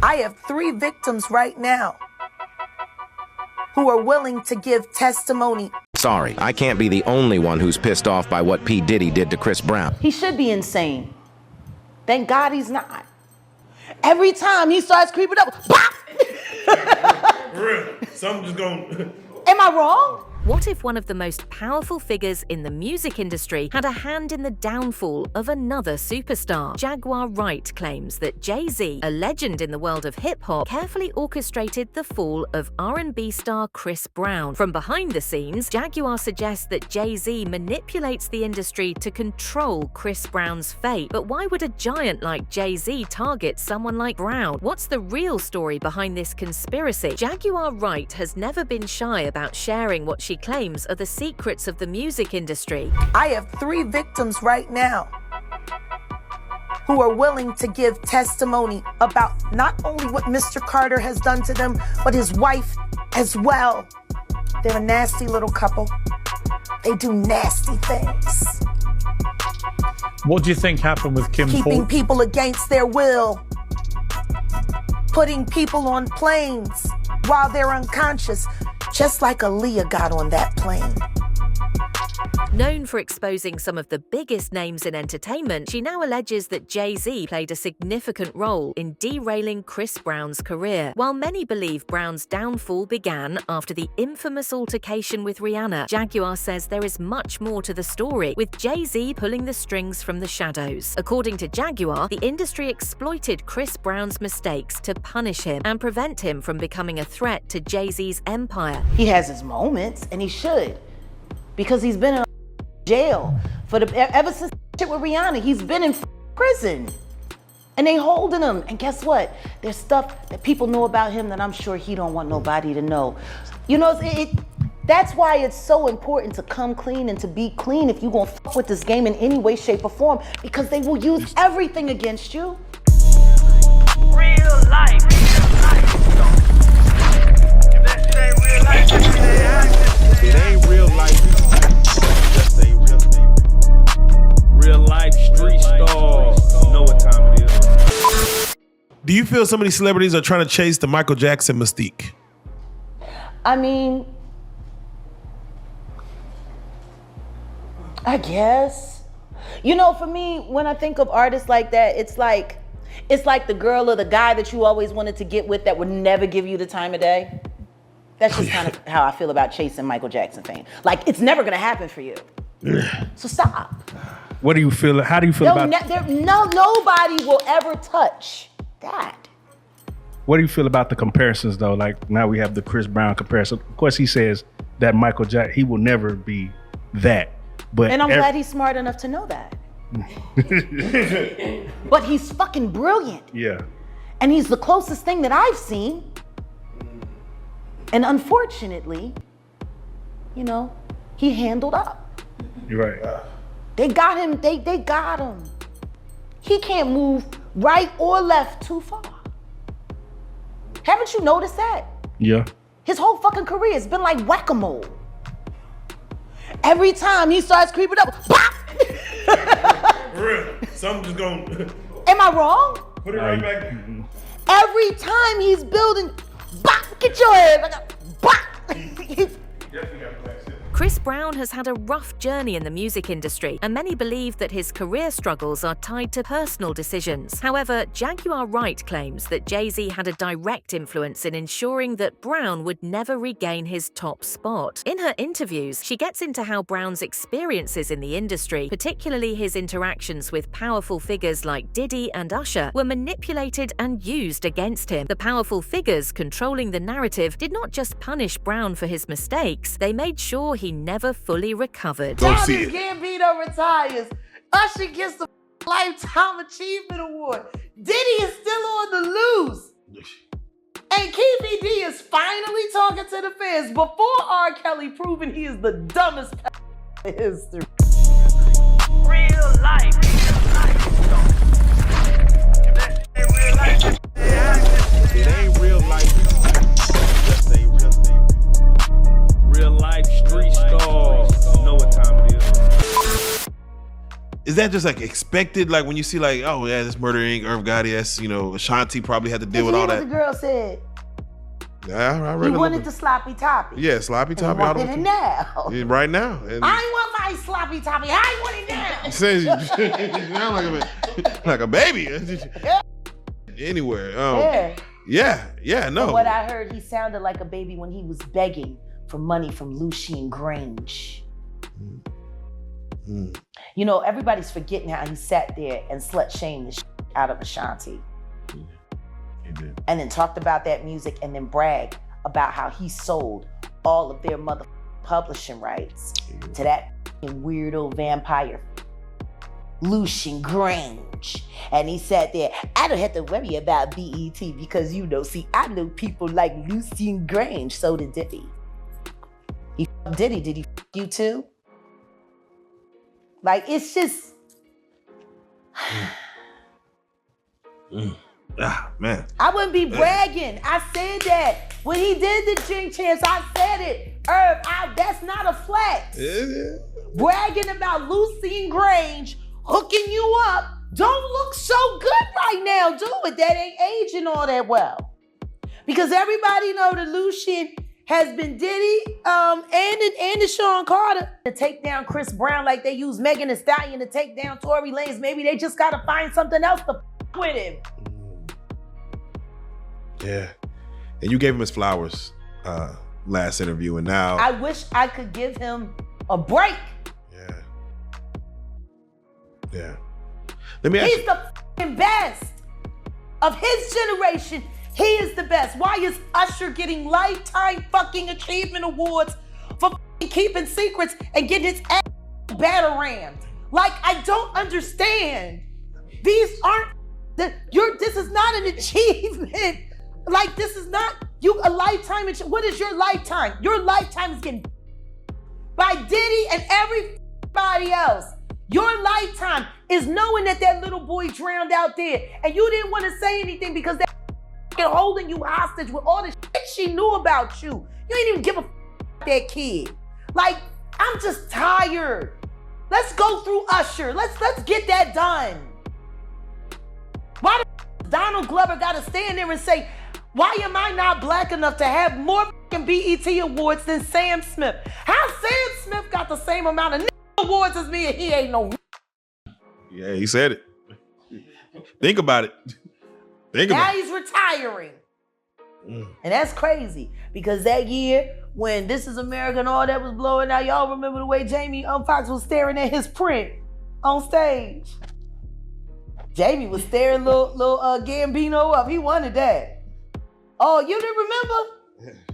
I have 3 victims right now who are willing to give testimony. Sorry, I can't be the only one who's pissed off by what P. Diddy did to Chris Brown. He should be insane. Thank God he's not. Every time he starts creeping up, bop! For real, something just going... Am I wrong? What if one of the most powerful figures in the music industry had a hand in the downfall of another superstar? Jaguar Wright claims that Jay-Z, a legend in the world of hip-hop, carefully orchestrated the fall of R&B star Chris Brown. From behind the scenes, Jaguar suggests that Jay-Z manipulates the industry to control Chris Brown's fate. But why would a giant like Jay-Z target someone like Brown? What's the real story behind this conspiracy? Jaguar Wright has never been shy about sharing what she claims are the secrets of the music industry. I have 3 victims right now who are willing to give testimony about not only what Mr. Carter has done to them, but his wife as well. They're a nasty little couple. They do nasty things. What do you think happened with Kim Keeping Ford? people against their will. Putting people on planes while they're unconscious, just like Aaliyah got on that plane. Known for exposing some of the biggest names in entertainment, she now alleges that Jay-Z played a significant role in derailing Chris Brown's career. While many believe Brown's downfall began after the infamous altercation with Rihanna, Jaguar says there is much more to the story, with Jay-Z pulling the strings from the shadows. According to Jaguar, the industry exploited Chris Brown's mistakes to punish him and prevent him from becoming a threat to Jay-Z's empire. He has his moments, and he should, because he's been in jail for ever since shit with Rihanna. He's been in prison, and they holding him. And guess what? There's stuff that people know about him that I'm sure he don't want nobody to know. You know, that's why it's so important to come clean and to be clean if you gonna fuck with this game in any way, shape, or form, because they will use everything against you. Real life. If that shit ain't real life, It ain't real life. Real life street stars. You know what time it is. Do you feel some of these celebrities are trying to chase the Michael Jackson mystique? I mean, I guess. You know, for me, when I think of artists like that, it's like the girl or the guy that you always wanted to get with that would never give you the time of day. That's just kind of how I feel about chasing Michael Jackson fame. Like, it's never gonna happen for you. So stop. What do you feel? How do you feel about? Nobody will ever touch that. What do you feel about the comparisons though? Like now we have the Chris Brown comparison. Of course, he says that Michael Jackson, he will never be that. But and I'm glad he's smart enough to know that. But he's fucking brilliant. Yeah. And he's the closest thing that I've seen. And unfortunately, you know, he handled up. You're right. They got him, they got him. He can't move right or left too far. Haven't you noticed that? Yeah. His whole fucking career has been like whack-a-mole. Every time he starts creeping up, bop! For real, something just going... Am I wrong? Put it right back. Every time he's building, bop! Get your head, bop! Chris Brown has had a rough journey in the music industry, and many believe that his career struggles are tied to personal decisions. However, Jaguar Wright claims that Jay-Z had a direct influence in ensuring that Brown would never regain his top spot. In her interviews, she gets into how Brown's experiences in the industry, particularly his interactions with powerful figures like Diddy and Usher, were manipulated and used against him. The powerful figures controlling the narrative did not just punish Brown for his mistakes, they made sure he never fully recovered. Childish Gambino retires. Usher gets the Lifetime Achievement Award. Diddy is still on the loose. And Keefy D is finally talking to the fans before R. Kelly proving he is the dumbest in history. real life. If that shit ain't real life, It ain't real life. Real life street stars. You know what time it is. is that just like expected? Like when you see like, oh yeah, this Murder Inc., Irv Gotti, that's, you know, Ashanti probably had to deal with all What that. the girl said. Yeah, I read He a wanted little the sloppy toppy. bit. Yeah, sloppy toppy. He wanted it now. Yeah, right now. And I want my sloppy toppy. I want it now. says you sound like a baby. Anywhere. No. What I heard, he sounded like a baby when he was begging for money from Lucian Grange. You know, everybody's forgetting how he sat there and slut shamed the shit out of Ashanti. And then talked about that music and then bragged about how he sold all of their mother publishing rights to that weirdo vampire Lucian Grange. And he sat there, I don't have to worry about BET because, you know, see, I know people like Lucian Grange. So did Diddy. He f***ed Diddy. Did he f*** you too? Like, it's just... Man. I wouldn't be bragging. I said that. When he did the Ching Champs, I said it. Irv, that's not a flex. Bragging about Lucian Grange hooking you up don't look so good right now, do it. That ain't aging all that well. Because everybody know that Lucian has been Diddy and the Sean Carter to take down Chris Brown like they used Megan Thee Stallion to take down Tory Lanez. Maybe they just gotta find something else to with him. Yeah. And you gave him his flowers last interview, and now I wish I could give him a break. Yeah. Let me ask He's the fucking best. Of his generation, he is the best. Why is Usher getting lifetime fucking achievement awards for fucking keeping secrets and getting his ass battle rammed? Like, I don't understand. These aren't, this is not an achievement. Like, this is not, a lifetime, what is your lifetime? Your lifetime is getting by Diddy and everybody else. Your lifetime is knowing that little boy drowned out there and you didn't want to say anything because they're holding you hostage with all the shit she knew about you. You ain't even give a that kid. Like, I'm just tired. Let's go through Usher. Let's get that done. Why does Donald Glover got to stand there and say, why am I not black enough to have more BET awards than Sam Smith? How Sam Smith got the same amount of awards as me and he ain't no... Yeah, he said it. Think about it. Now he's retiring. And that's crazy because that year when This Is America and all that was blowing out, y'all remember the way Jamie Foxx was staring at his print on stage? Jamie was staring little Gambino up. He wanted that. Oh, you didn't remember?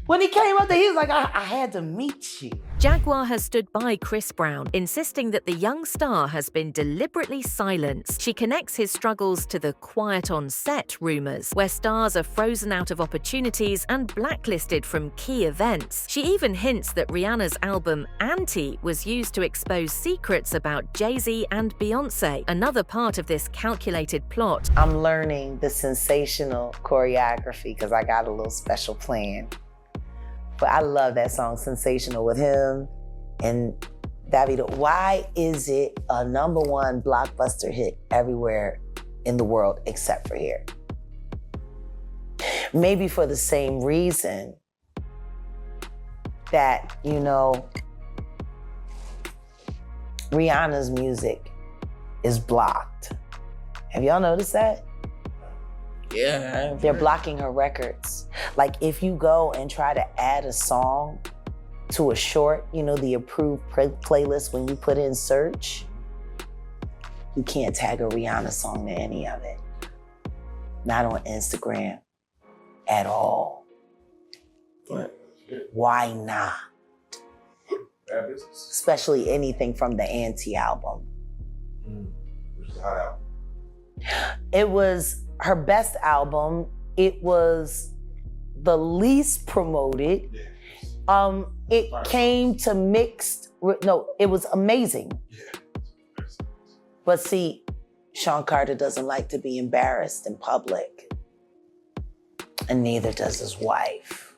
When he came up there, he was like, I had to meet you. Jaguar has stood by Chris Brown, insisting that the young star has been deliberately silenced. She connects his struggles to the quiet on set rumors, where stars are frozen out of opportunities and blacklisted from key events. She even hints that Rihanna's album Anti was used to expose secrets about Jay-Z and Beyonce, another part of this calculated plot. I'm learning the sensational choreography because I got a little special plan. But I love that song, Sensational, with him and Davido. Why is it a #1 blockbuster hit everywhere in the world except for here? Maybe for the same reason that, Rihanna's music is blocked. Have y'all noticed that? Yeah. They're blocking her records. Like if you go and try to add a song to a short, the approved playlist when you put in search, you can't tag a Rihanna song to any of it. Not on Instagram at all. What? Why not? Especially anything from the Anti album. Which is a hot album. It was her best album. It was the least promoted. It came to mixed, it was amazing. But see, Sean Carter doesn't like to be embarrassed in public. And neither does his wife.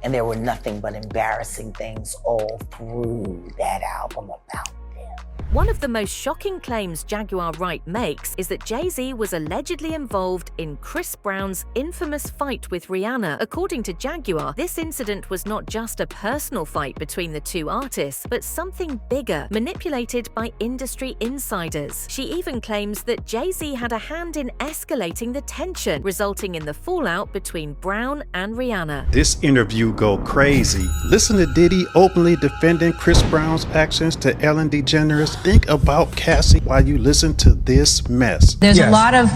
And there were nothing but embarrassing things all through that album about them. One of the most shocking claims Jaguar Wright makes is that Jay-Z was allegedly involved in Chris Brown's infamous fight with Rihanna. According to Jaguar, this incident was not just a personal fight between the two artists, but something bigger, manipulated by industry insiders. She even claims that Jay-Z had a hand in escalating the tension, resulting in the fallout between Brown and Rihanna. This interview go crazy. Listen to Diddy openly defending Chris Brown's actions to Ellen DeGeneres. Think about Cassie while you listen to this mess. There's a lot of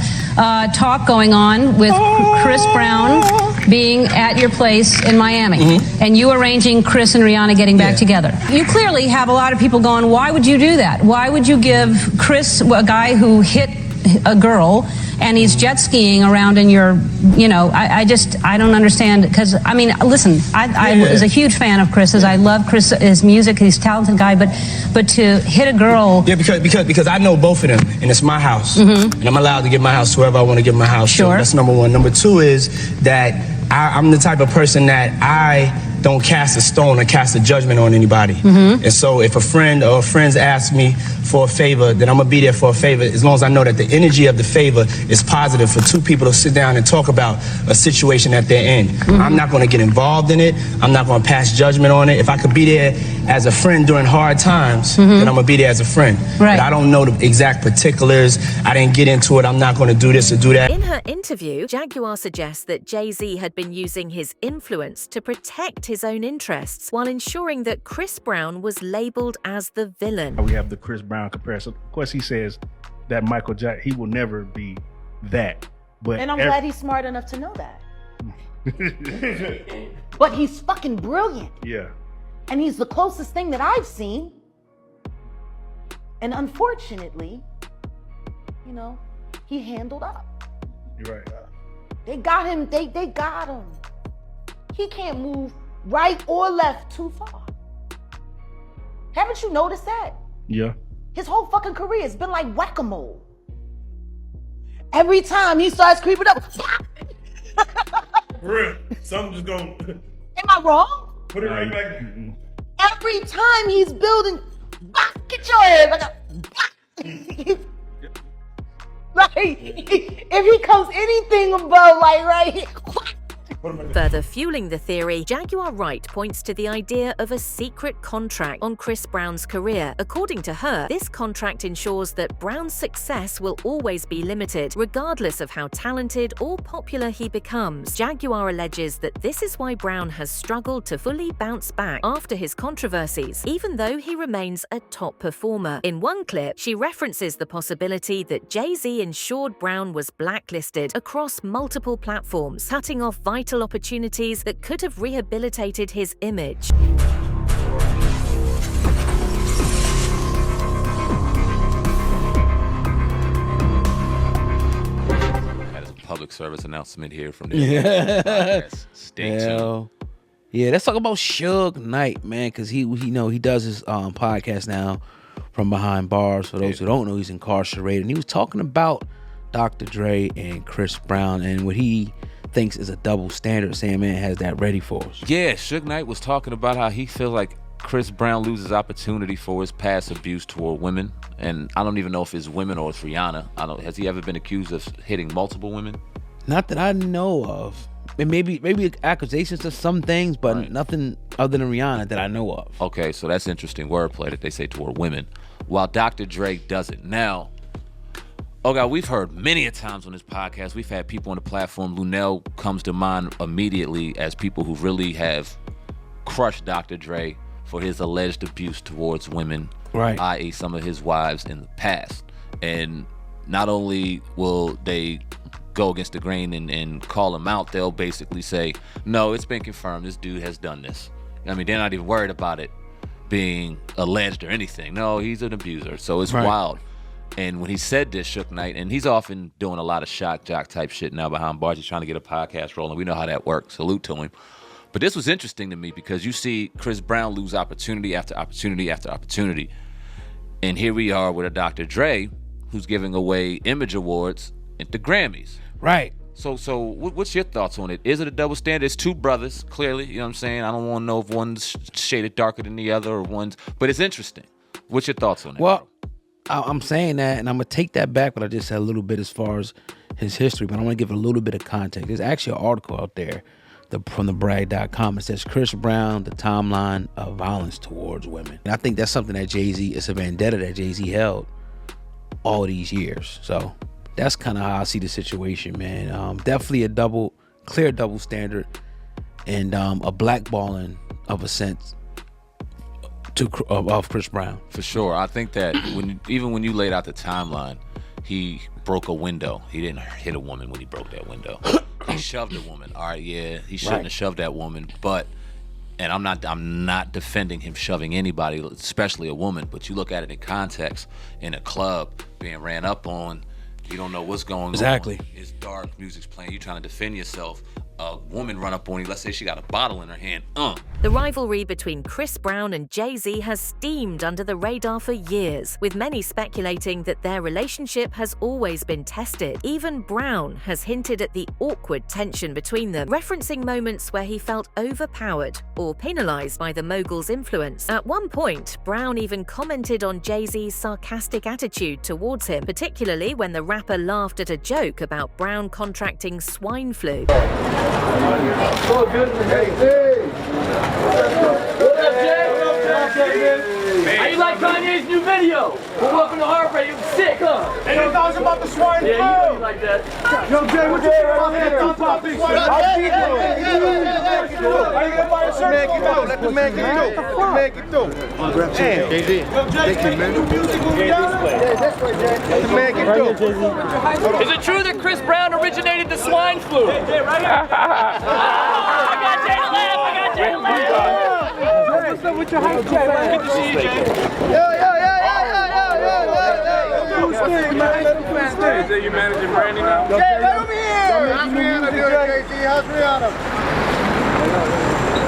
talk going on with Chris Brown being at your place in Miami, and you arranging Chris and Rihanna getting back together. You clearly have a lot of people going, why would you do that? Why would you give Chris, a guy who hit a girl, and he's jet skiing around in your, I don't understand. Because, I mean, listen, I was a huge fan of Chris's. I love Chris, his music, he's a talented guy, but to hit a girl. Yeah, because I know both of them, and it's my house. And I'm allowed to give my house to whoever I want to give my house to. That's number one. Number two is that I'm the type of person that I don't cast a stone or cast a judgment on anybody. And so if a friend or friends ask me for a favor, then I'm gonna be there for a favor as long as I know that the energy of the favor is positive for two people to sit down and talk about a situation that they're in. I'm not gonna get involved in it. I'm not gonna pass judgment on it. If I could be there as a friend during hard times, then I'm gonna be there as a friend. But I don't know the exact particulars. I didn't get into it. I'm not gonna do this or do that. In her interview, Jaguar suggests that Jay-Z had been using his influence to protect his own interests while ensuring that Chris Brown was labeled as the villain. We have the Chris Brown comparison. Of course, he says that Michael Jackson, he will never be that. But And I'm glad he's smart enough to know that. But he's fucking brilliant. Yeah. And he's the closest thing that I've seen. And unfortunately, he handled up. You're right. They got him. They got him. He can't move right or left too far. Haven't you noticed that? Yeah. His whole fucking career has been like whack-a-mole. Every time he starts creeping up, For real. Something just going. Am I wrong? Put it right back there. Every time he's building, get your ass. Like, if he comes anything above, like right here. Further fueling the theory, Jaguar Wright points to the idea of a secret contract on Chris Brown's career. According to her, this contract ensures that Brown's success will always be limited, regardless of how talented or popular he becomes. Jaguar alleges that this is why Brown has struggled to fully bounce back after his controversies, even though he remains a top performer. In one clip, she references the possibility that Jay-Z ensured Brown was blacklisted across multiple platforms, cutting off vital opportunities that could have rehabilitated his image. That is a public service announcement here from the podcast. Stay tuned. Yeah, let's talk about Suge Knight, man, because he does his podcast now from behind bars. For those who don't know, he's incarcerated, and he was talking about Dr. Dre and Chris Brown and what he thinks is a double standard. Sandman has that ready for us. Yeah, Suge Knight was talking about how he feels like Chris Brown loses opportunity for his past abuse toward women, and I don't even know if it's women or it's Rihanna. Has he ever been accused of hitting multiple women? Not that I know of. And maybe accusations of some things, but nothing other than Rihanna that I know of. Okay, so that's interesting wordplay that they say toward women, while Dr. Dre doesn't. Now, oh God, we've heard many a times on this podcast, we've had people on the platform. Lunel comes to mind immediately as people who really have crushed Dr. Dre for his alleged abuse towards women, right? i.e. some of his wives in the past. And not only will they go against the grain and call him out, they'll basically say, no, it's been confirmed, this dude has done this. I mean, they're not even worried about it being alleged or anything. No, he's an abuser. So it's wild. And when he said this, Suge Knight, and he's often doing a lot of shock jock type shit now behind bars, he's trying to get a podcast rolling. We know how that works. Salute to him. But this was interesting to me because you see Chris Brown lose opportunity after opportunity after opportunity. And here we are with a Dr. Dre who's giving away image awards at the Grammys. Right. So what's your thoughts on it? Is it a double standard? It's two brothers, clearly. You know what I'm saying? I don't want to know if one's shaded darker than the other or one's... But it's interesting. What's your thoughts on it? Well, I'm saying that, and I'm gonna take that back. But I just said a little bit as far as his history, but I want to give it a little bit of context. There's actually an article out there from the brag.com. It says Chris Brown, the timeline of violence towards women. And I think that's something that Jay-Z, it's a vendetta that Jay-Z held all these years. So that's kind of how I see the situation, man. Definitely a clear double standard, and a blackballing of a sense of Chris Brown. For sure. I think that even when you laid out the timeline, he broke a window. He didn't hit a woman when he broke that window. He shoved a woman. All right, yeah, he shouldn't have shoved that woman, but, and I'm not defending him shoving anybody, especially a woman, but you look at it in context, in a club, being ran up on, you don't know what's going on. Exactly. It's dark, music's playing, you trying to defend yourself. A woman run up on you, let's say she got a bottle in her hand. The rivalry between Chris Brown and Jay-Z has steamed under the radar for years, with many speculating that their relationship has always been tested. Even Brown has hinted at the awkward tension between them, referencing moments where he felt overpowered or penalized by the mogul's influence. At one point, Brown even commented on Jay-Z's sarcastic attitude towards him, particularly when the rapper laughed at a joke about Brown contracting swine flu. Oh, goodness. What up, Jay? How you like Kanye's new video? Well, welcome to Heartbreak. It was sick, huh? And he talks about the swine flu. Yeah, you know you like that. Yo, Jay, what you think about that? Talk big shit. Let the man get through. Let the man get through. Damn. Yo, Jay, take the new music movie down. Let the man get through. Is it true that Chris Brown originated the swine flu? Jay, right here. I got Jay to laugh. I got Jay to laugh. What's up with your hype, Jay? Good to see you, Jay. Yo. Is that your manager, Brandy, now? Jay, let him here. How's Rihanna doing, JT? How's Rihanna?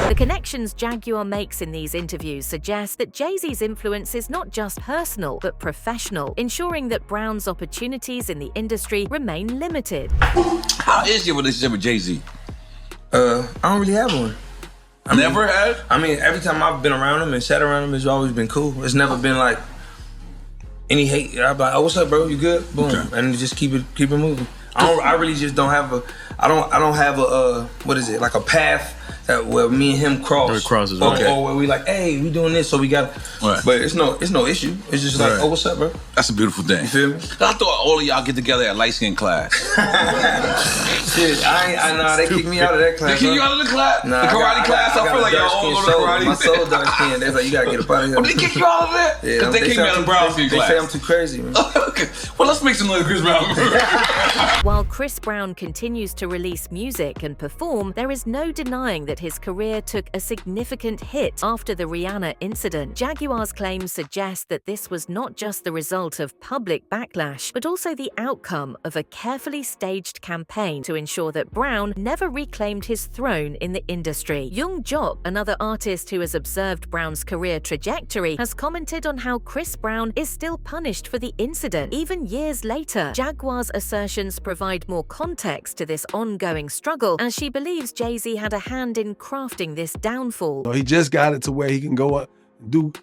The connections Jaguar makes in these interviews suggest that Jay-Z's influence is not just personal, but professional, ensuring that Brown's opportunities in the industry remain limited. How is your relationship with Jay-Z? I don't really have one. Never had? I mean, every time I've been around him and sat around him, it's always been cool. It's never been like any hate. I'm like, oh, what's up, bro? You good? Boom, okay. And just keep it moving. I really just don't have a. I don't have a. What is it? Like a path that where me and him cross. Where it crosses, right? Or where we like, hey, we doing this, so we got. Right. But it's no issue. It's just like, oh, what's up, bro? That's a beautiful thing. You feel me? I thought all of y'all get together at light skin class. Shit, I know they kicked me out of that class. They kicked you out of the class? Nah, the karate class? I feel like y'all all go to karate. My soul dark skin. They're like, you gotta get up out of here. Oh, they kick you out of that? Yeah. Because they kicked me out of brown skin class. They say I'm too crazy, man. Okay. Well, let's make some noise, Chris Brown. While Chris Brown continues to release music and perform, there is no denying that his career took a significant hit after the Rihanna incident. Jaguar's claims suggest that this was not just the result of public backlash, but also the outcome of a carefully staged campaign to ensure that Brown never reclaimed his throne in the industry. Young Jock, another artist who has observed Brown's career trajectory, has commented on how Chris Brown is still punished for the incident, even years later. Jaguar's assertions provide more context to this ongoing struggle, as she believes Jay-Z had a hand in crafting this downfall. He just got it to where he can go up and do,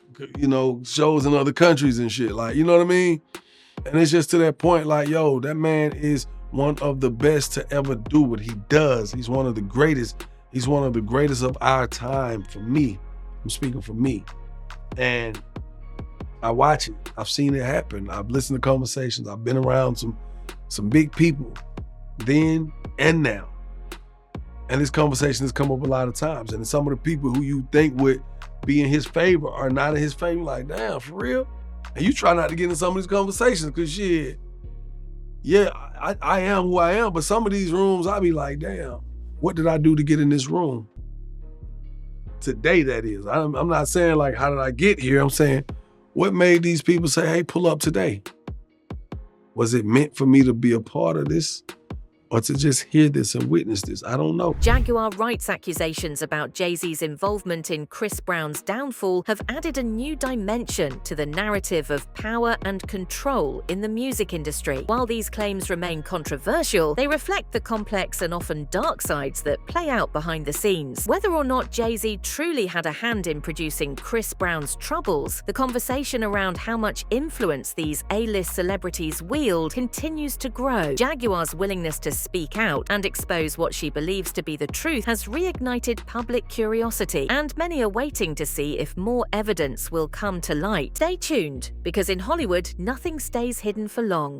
shows in other countries and shit. Like, you know what I mean? And it's just to that point, like, yo, that man is one of the best to ever do what he does. He's one of the greatest. He's one of the greatest of our time for me. I'm speaking for me. And I watch it. I've seen it happen. I've listened to conversations. I've been around some big people then and now. And this conversation has come up a lot of times. And some of the people who you think would be in his favor are not in his favor. Like, damn, for real? And you try not to get in some of these conversations because shit, yeah, I am who I am, but some of these rooms, I be like, damn, what did I do to get in this room? Today, that is. I'm not saying like, how did I get here? I'm saying, what made these people say, hey, pull up today? Was it meant for me to be a part of this or to just hear this and witness this. I don't know. Jaguar Wright's accusations about Jay-Z's involvement in Chris Brown's downfall have added a new dimension to the narrative of power and control in the music industry. While these claims remain controversial, they reflect the complex and often dark sides that play out behind the scenes. Whether or not Jay-Z truly had a hand in producing Chris Brown's troubles, the conversation around how much influence these A-list celebrities wield continues to grow. Jaguar's willingness to speak out and expose what she believes to be the truth has reignited public curiosity, and many are waiting to see if more evidence will come to light. Stay tuned, because in Hollywood, nothing stays hidden for long.